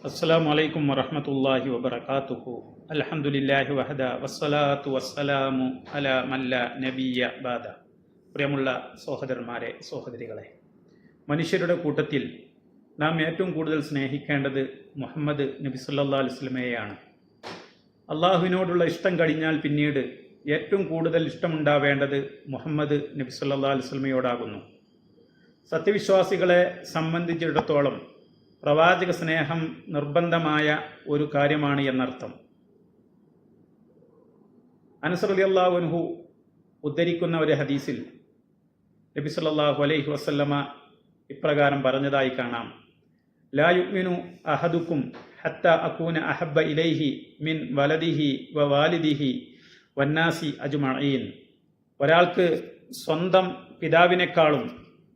അസ്സലാമു അലൈക്കും വറഹ്മത്തുള്ളാഹി വബറകാതുഹു. അൽഹംദുലില്ലാഹി വഹദ വസ്സലാത്തു വസ്സലാമു അലാ മല്ല നബിയ്യ ബാദ. പ്രിയമുള്ള സഹോദരന്മാരെ, സഹോദരികളെ, മനുഷ്യരുടെ കൂട്ടത്തിൽ നാം ഏറ്റവും കൂടുതൽ സ്നേഹിക്കേണ്ടത് മുഹമ്മദ് നബി സല്ലല്ലാഹു അലൈഹി വസല്ലമയെയാണ്. അള്ളാഹുവിനോടുള്ള ഇഷ്ടം കഴിഞ്ഞാൽ പിന്നീട് ഏറ്റവും കൂടുതൽ ഇഷ്ടമുണ്ടാവേണ്ടത് മുഹമ്മദ് നബി സല്ലല്ലാഹു അലൈഹി വസല്ലമയോടാകുന്നു. സത്യവിശ്വാസികളെ സംബന്ധിച്ചിടത്തോളം പ്രവാചക സ്നേഹം നിർബന്ധമായ ഒരു കാര്യമാണ് എന്നർത്ഥം. അനസ് റളിയല്ലാഹു അൻഹു ഉദ്ധരിക്കുന്ന ഒരു ഹദീസിൽ നബി സല്ലല്ലാഹു അലൈഹി വസല്ലമ ഇപ്രകാരം പറഞ്ഞതായി കാണാം: ലാ യുഅ്മിനു അഹദുക്കും ഹത്താ അകൂന അഹബ്ബ ഇലൈഹി മിൻ വലദിഹി വ വാലിദിഹി വന്നാസി അജ്മഈൻ. ഒരാൾക്ക് സ്വന്തം പിതാവിനേക്കാളും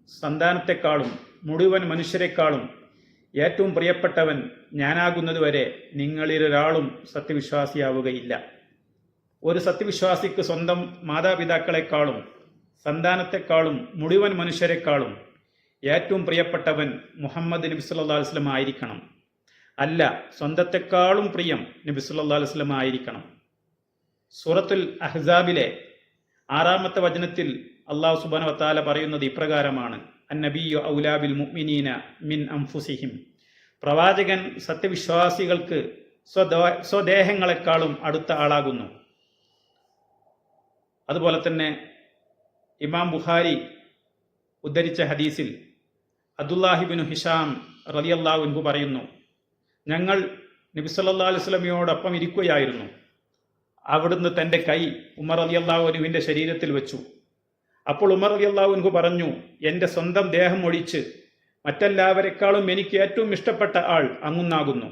സന്താനത്തെക്കാളും മുഴുവൻ മനുഷ്യരെക്കാളും ഏറ്റവും പ്രിയപ്പെട്ടവൻ ഞാനാകുന്നതുവരെ നിങ്ങളിലൊരാളും സത്യവിശ്വാസിയാവുകയില്ല. ഒരു സത്യവിശ്വാസിക്ക് സ്വന്തം മാതാപിതാക്കളെക്കാളും സന്താനത്തെക്കാളും മുഴുവൻ മനുഷ്യരെക്കാളും ഏറ്റവും പ്രിയപ്പെട്ടവൻ മുഹമ്മദ് നബി സല്ലല്ലാഹു അലൈഹി വസല്ലം ആയിരിക്കണം. അല്ല, സ്വന്തത്തെക്കാളും പ്രിയം നബി സല്ലല്ലാഹു അലൈഹി വസല്ലം ആയിരിക്കണം. സൂറത്തുൽ അഹ്സാബിലെ 6-ാമത്തെ വചനത്തിൽ അല്ലാഹു സുബ്ഹാനഹു വ തആല പറയുന്നത് ഇപ്രകാരമാണ്: അന്നബിയ്യു ഔലാ ബിൽ മുഅ്മിനീന മിൻ അൻഫുസിഹിം. പ്രവാചകൻ സത്യവിശ്വാസികൾക്ക് സ്വദേഹങ്ങളെക്കാളും അടുത്ത ആളാകുന്നു. അതുപോലെ തന്നെ ഇമാം ബുഖാരി ഉദ്ധരിച്ച ഹദീസിൽ അബ്ദുല്ലാഹിബ്നു ഹിഷാം റളിയല്ലാഹു അൻഹു പറയുന്നു: ഞങ്ങൾ നബി സല്ലല്ലാഹു അലൈഹി വസല്ലമയോടൊപ്പം ഇരിക്കുകയായിരുന്നു. അവിടുന്ന് തൻ്റെ കൈ ഉമർ റളിയല്ലാഹു അൻഹുവിൻ്റെ ശരീരത്തിൽ വെച്ചു. അപ്പോൾ ഉമർ റളിയല്ലാഹു അൻഹു പറഞ്ഞു: എൻ്റെ സ്വന്തം ദേഹം ഒഴിച്ച് മറ്റെല്ലാവരെക്കാളും എനിക്ക് ഏറ്റവും ഇഷ്ടപ്പെട്ട ആൾ അങ്ങുന്നാകുന്നു.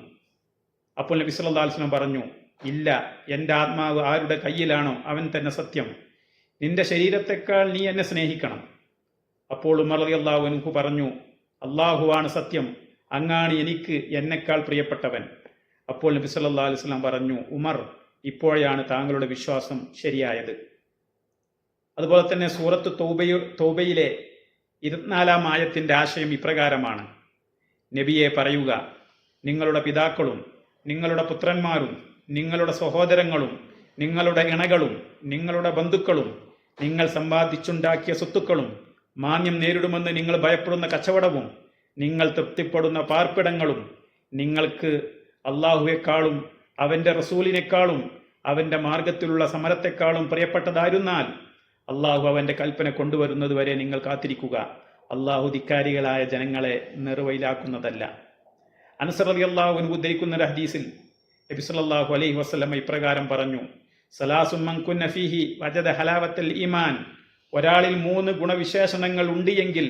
അപ്പോൾ നബി സല്ലല്ലാഹു അലൈഹി വസല്ലം പറഞ്ഞു: ഇല്ല, എൻ്റെ ആത്മാവ് ആരുടെ കയ്യിലാണോ അവൻ തന്നെ സത്യം. നിന്റെ ശരീരത്തെക്കാൾ നീ എന്നെ സ്നേഹിക്കണം. അപ്പോൾ ഉമർ റളിയല്ലാഹു അൻഹു പറഞ്ഞു: അള്ളാഹുവാണ് സത്യം, അങ്ങാണ് എനിക്ക് എന്നെക്കാൾ പ്രിയപ്പെട്ടവൻ. അപ്പോൾ നബി സല്ലല്ലാഹു അലൈഹി വസല്ലം പറഞ്ഞു: ഉമർ, ഇപ്പോഴാണ് താങ്കളുടെ വിശ്വാസം ശരിയായത്. അതുപോലെ തന്നെ സൂറത്ത് തൗബയിലെ 24-ാം ആയത്തിൻ്റെ ആശയം ഇപ്രകാരമാണ്: നബിയെ പറയുക, നിങ്ങളുടെ പിതാക്കളും നിങ്ങളുടെ പുത്രന്മാരും നിങ്ങളുടെ സഹോദരങ്ങളും നിങ്ങളുടെ ഇണകളും നിങ്ങളുടെ ബന്ധുക്കളും നിങ്ങൾ സമ്പാദിച്ചുണ്ടാക്കിയ സ്വത്തുക്കളും മാന്യം നേരിടുമെന്ന് നിങ്ങൾ ഭയപ്പെടുന്ന കച്ചവടവും നിങ്ങൾ തൃപ്തിപ്പെടുന്ന പാർപ്പിടങ്ങളും നിങ്ങൾക്ക് അള്ളാഹുവേക്കാളും അവൻ്റെ റസൂലിനേക്കാളും അവൻ്റെ മാർഗത്തിലുള്ള സമരത്തെക്കാളും പ്രിയപ്പെട്ടതായിരുന്നാൽ അള്ളാഹു അവൻ്റെ കൽപ്പന കൊണ്ടുവരുന്നതുവരെ നിങ്ങൾ കാത്തിരിക്കുക. അള്ളാഹു ധിക്കാരികളായ ജനങ്ങളെ നിർവയിലാക്കുന്നതല്ല. അനസ് റളിയല്ലാഹു അൻഹു ഉദ്ധരിക്കുന്ന ഒരു ഹദീസിൽ നബി സല്ലല്ലാഹു അലൈഹി വസല്ലം ഇപ്രകാരം പറഞ്ഞു: സലാസുൻ മൻ കുന്ന ഫീഹി വജദ ഹലാവത്തൽ ഈമാൻ. ഒരാളിൽ 3 ഗുണവിശേഷണങ്ങൾ ഉണ്ട് എങ്കിൽ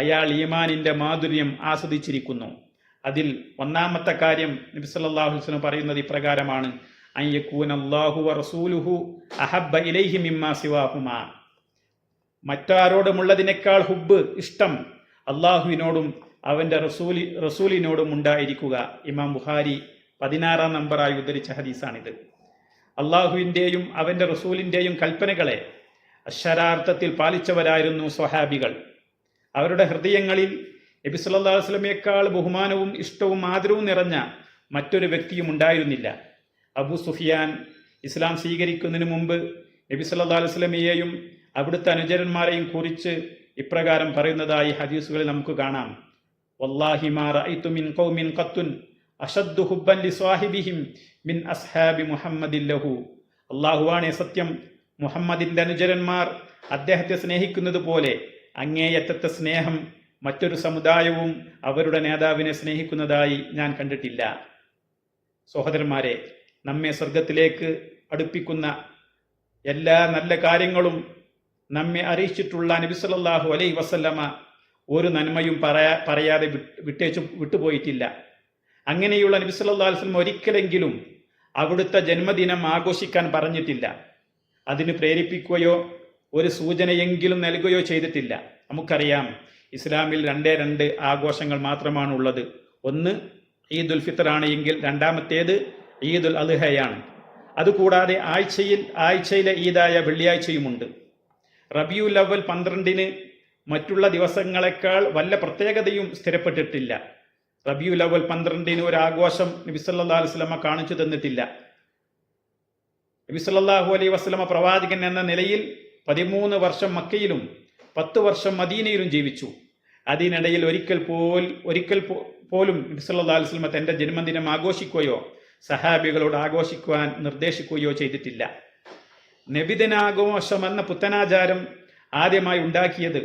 അയാൾ ഈമാനിൻ്റെ മാധുര്യം ആസ്വദിച്ചിരിക്കുന്നു. അതിൽ 1-ാമത്തെ കാര്യം നബി സല്ലല്ലാഹു അലൈഹി വസല്ലം പറയുന്നത് ഇപ്രകാരമാണ്: അൻ യകൂന അല്ലാഹു വ റസൂലുഹു അഹബ്ബ ഇലൈഹി മിമ്മാ സിവാഹുമാ. മറ്റാരോടുമുള്ളതിനേക്കാൾ ഹുബ്ബ്, ഇഷ്ടം അള്ളാഹുവിനോടും അവൻ്റെ റസൂലിനോടും ഉണ്ടായിരിക്കുക. ഇമാം ബുഖാരി 16-ാം നമ്പറായി ഉദ്ധരിച്ച ഹദീസാണിത്. അള്ളാഹുവിൻ്റെയും അവൻ്റെ റസൂലിൻ്റെയും കൽപ്പനകളെ അക്ഷരാർത്ഥത്തിൽ പാലിച്ചവരായിരുന്നു സ്വഹാബികൾ. അവരുടെ ഹൃദയങ്ങളിൽ നബി സല്ലല്ലാഹു അലൈഹി വസല്ലമയേക്കാൾ ബഹുമാനവും ഇഷ്ടവും ആദരവും നിറഞ്ഞ മറ്റൊരു വ്യക്തിയും ഉണ്ടായിരുന്നില്ല. അബൂ സുഫിയാൻ ഇസ്ലാം സ്വീകരിക്കുന്നതിന് മുമ്പ് നബി സല്ലല്ലാഹു അലൈഹി വസല്ലമയെയും അവിടുത്തെ അനുചരന്മാരെയും കുറിച്ച് ഇപ്രകാരം പറയുന്നതായി ഹദീസുകളിൽ നമുക്ക് കാണാം: വല്ലാഹി മാ റഅയ്തു മിൻ ഖൗമിൻ ഖത്തുൻ അശദ്ദു ഹുബ്ബൻ ലിസ്വാഹിബിഹിം മിൻ അസ്ഹാബി മുഹമ്മദിൻ ലഹു. അല്ലാഹുവാണേ സത്യം, മുഹമ്മദിൻ്റെ അനുചരന്മാർ അദ്ദേഹത്തെ സ്നേഹിക്കുന്നത് പോലെ അങ്ങേയറ്റത്തെ സ്നേഹം മറ്റൊരു സമുദായവും അവരുടെ നേതാവിനെ സ്നേഹിക്കുന്നതായി ഞാൻ കണ്ടിട്ടില്ല. സഹോദരന്മാരെ, നമ്മെ സ്വർഗത്തിലേക്ക് അടുപ്പിക്കുന്ന എല്ലാ നല്ല കാര്യങ്ങളും നമ്മെ അറിയിച്ചിട്ടുള്ള നബി സല്ലല്ലാഹു അലൈഹി വസല്ലമ ഒരു നന്മയും പറയാതെ വിട്ടുപോയിട്ടില്ല. അങ്ങനെയുള്ള നബി സല്ലല്ലാഹു അലൈഹി വസല്ലം ഒരിക്കലെങ്കിലും അവിടുത്തെ ജന്മദിനം ആഘോഷിക്കാൻ പറഞ്ഞിട്ടില്ല. അതിന് പ്രേരിപ്പിക്കുകയോ ഒരു സൂചനയെങ്കിലും നൽകുകയോ ചെയ്തിട്ടില്ല. നമുക്കറിയാം, ഇസ്ലാമിൽ 2 ആഘോഷങ്ങൾ മാത്രമാണ് ഉള്ളത്. ഒന്ന് ഈദുൽ ഫിത്തർ ആണ് എങ്കിൽ രണ്ടാമത്തേത് ഈദുൽ അദ്ഹയാണ്. അതുകൂടാതെ ആഴ്ചയിലെ ഈദായ വെള്ളിയാഴ്ചയുമുണ്ട്. റബിയുൽ അവ്വൽ 12-ന് മറ്റുള്ള ദിവസങ്ങളെക്കാൾ വല്ല പ്രത്യേകതയും സ്ഥിരപ്പെട്ടിട്ടില്ല. റബിയുൽ അവൽ 12 ഒരു ആഘോഷം നബി സല്ലല്ലാഹു അലൈഹി വസല്ലമ കാണിച്ചു തന്നിട്ടില്ല. നബി സല്ലല്ലാഹു അലൈഹി വസല്ലമ പ്രവാചകൻ എന്ന നിലയിൽ 13 വർഷം മക്കയിലും 10 വർഷം മദീനയിലും ജീവിച്ചു. അതിനിടയിൽ ഒരിക്കൽ പോലും നബി സല്ലല്ലാഹു അലൈഹി വസല്ലമ തന്റെ ജന്മദിനം ആഘോഷിക്കുകയോ സഹാബികളോട് ആഘോഷിക്കുവാൻ നിർദ്ദേശിക്കുകയോ ചെയ്തിട്ടില്ല. നബിദിനാഘോഷം എന്ന പുത്തനാചാരം ആദ്യമായി ഉണ്ടാക്കിയത്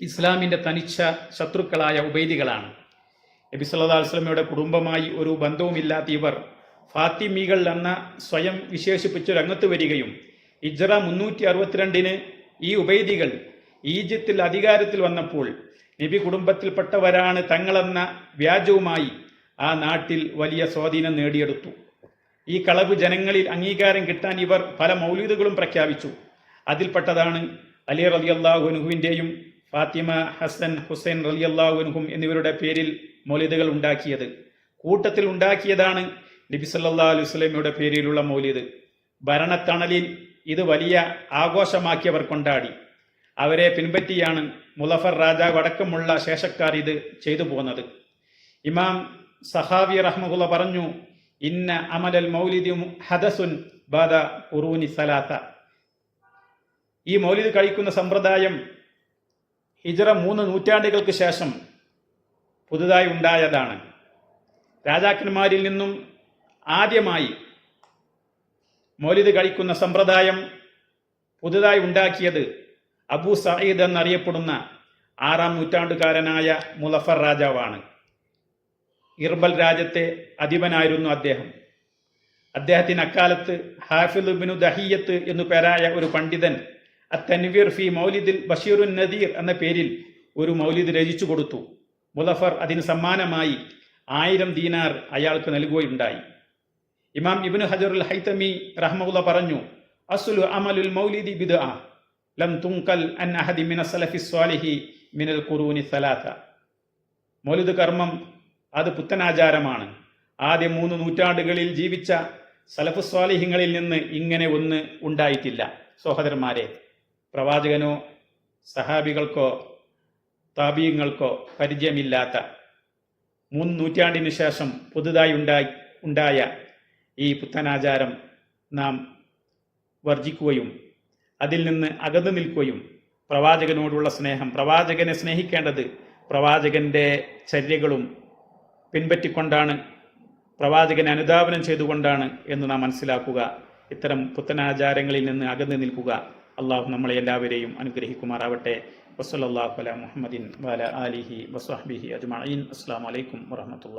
ഇസ്ലാമിന്റെ തനിച്ച ശത്രുക്കളായ ഉബൈദികളാണ്. നബി സല്ലല്ലാഹു അലൈഹി വസല്ലമയുടെ കുടുംബമായി ഒരു ബന്ധവുമില്ലാത്ത ഇവർ ഫാത്തിമികൾ എന്ന സ്വയം വിശേഷിപ്പിച്ചു രംഗത്ത് വരികയും ഹിജ്റ 362 ഈ ഉബൈദികൾ ഈജിപ്തിൽ അധികാരത്തിൽ വന്നപ്പോൾ നബി കുടുംബത്തിൽപ്പെട്ടവരാണ് തങ്ങളെന്ന വ്യാജവുമായി ആ നാട്ടിൽ വലിയ സ്വാധീനം നേടിയെടുത്തു. ഈ കളവ് ജനങ്ങളിൽ അംഗീകാരം കിട്ടാൻ ഇവർ പല മൗലിദുകളും പ്രഖ്യാപിച്ചു. അതിൽപ്പെട്ടതാണ് അലി റളിയല്ലാഹു അൻഹുവിൻ്റെയും ഫാത്തിമ, ഹസൻ, ഹുസൈൻ റളിയല്ലാഹു അൻഹും എന്നിവരുടെ പേരിൽ മൗലിദുകൾ ഉണ്ടാക്കിയത്. കൂട്ടത്തിൽ ഉണ്ടാക്കിയതാണ് നബി സല്ലല്ലാഹു അലൈഹി വസല്ലമയുടെ പേരിലുള്ള മൗലിദ്. ഭരണത്തണലിൽ ഇത് വലിയ ആഘോഷമാക്കിയവർ കൊണ്ടാടി. അവരെ പിൻപറ്റിയാണ് മുളഫർ രാജാവ് അടക്കമുള്ള ശേഷക്കാർ ഇത് ചെയ്തു പോന്നത്. ഇമാം സഹാവി റഹ്മഹുള്ള പറഞ്ഞു, ഇന്ന അമലൽ മൗലിദി ഹദസുൻ ബാദ ഖുറൂനി സലാസ. ഈ മൗലിദ് കഴിക്കുന്ന സമ്പ്രദായം ഹിജ്റ 3 നൂറ്റാണ്ടുകൾക്ക് ശേഷം പുതുതായി ഉണ്ടായതാണ്. രാജാക്കന്മാരിൽ നിന്നും ആദ്യമായി മൗലിദ് കഴിക്കുന്ന സമ്പ്രദായം പുതുതായി ഉണ്ടാക്കിയത് അബൂ സഈദ് എന്നറിയപ്പെടുന്ന 6-ാം നൂറ്റാണ്ടുകാരനായ മുളഫർ രാജാവാണ്. ഇർബൽ രാജ്യത്തെ അധിപനായിരുന്നു അദ്ദേഹം. അദ്ദേഹത്തിന് അക്കാലത്ത് ഹാഫിദ് ഇബ്നു ദഹിയ്യത്ത് എന്നു പേരായ ഒരു പണ്ഡിതൻ അത്തൻവീർ ഫി മൗലിദിൽ ബഷീറുൻ നദീർ എന്ന പേരിൽ ഒരു മൗലിദ് രചിച്ചു കൊടുത്തു. മുളഫർ അതിന് സമ്മാനമായി 1000 ദീനാർ അയാൾക്ക് നൽകുകയുണ്ടായി. ഇമാം ഇബ്നു ഹജറുൽ ഹൈതമി റഹ്മഹുള്ള പറഞ്ഞു, അസ്ലു അമലുൽ മൗലിദി ബിദ്അ ലം തുൻകൽ അൻ അഹദി മിന സലഫി സ്വാലിഹി മിനൽ ഖുറൂനി സലാസ. മൗലിദ് കർമ്മം അത് പുത്തനാചാരമാണ്. ആദ്യ 3 നൂറ്റാണ്ടുകളിൽ ജീവിച്ച സലഫ് സ്വാലിഹിങ്ങളിൽ നിന്ന് ഇങ്ങനെ ഒന്ന് ഉണ്ടായിട്ടില്ല. സഹോദരന്മാരെ, പ്രവാചകനോ സഹാബികൾക്കോ താബീങ്ങൾക്കോ പരിചയമില്ലാത്ത 3 നൂറ്റാണ്ടിന് ശേഷം പുതുതായി ഉണ്ടായ ഈ പുത്തനാചാരം നാം വർജിക്കുകയും അതിൽ നിന്ന് അകന്നു നിൽക്കുകയും പ്രവാചകനോടുള്ള സ്നേഹം, പ്രവാചകനെ സ്നേഹിക്കേണ്ടത് പ്രവാചകന്റെ ചര്യകളും പിൻപറ്റിക്കൊണ്ടാണ്, പ്രവാചകനെ അനുധാവനം ചെയ്തുകൊണ്ടാണ് എന്ന് നാം മനസ്സിലാക്കുക. ഇത്തരം പുത്തനാചാരങ്ങളിൽ നിന്ന് അകന്നു നിൽക്കുക. അള്ളാഹു നമ്മളെ എല്ലാവരെയും അനുഗ്രഹിക്കുമാറാവട്ടെ. വസ്സല്ലല്ലാഹു അലാ മുഹമ്മദിൻ വഅലാ ആലിഹി വസ്വഹ്ബിഹി അജ്മഈൻ. അസ്സലാമു അലൈക്കും വറഹ്മത്തുള്ളാഹി.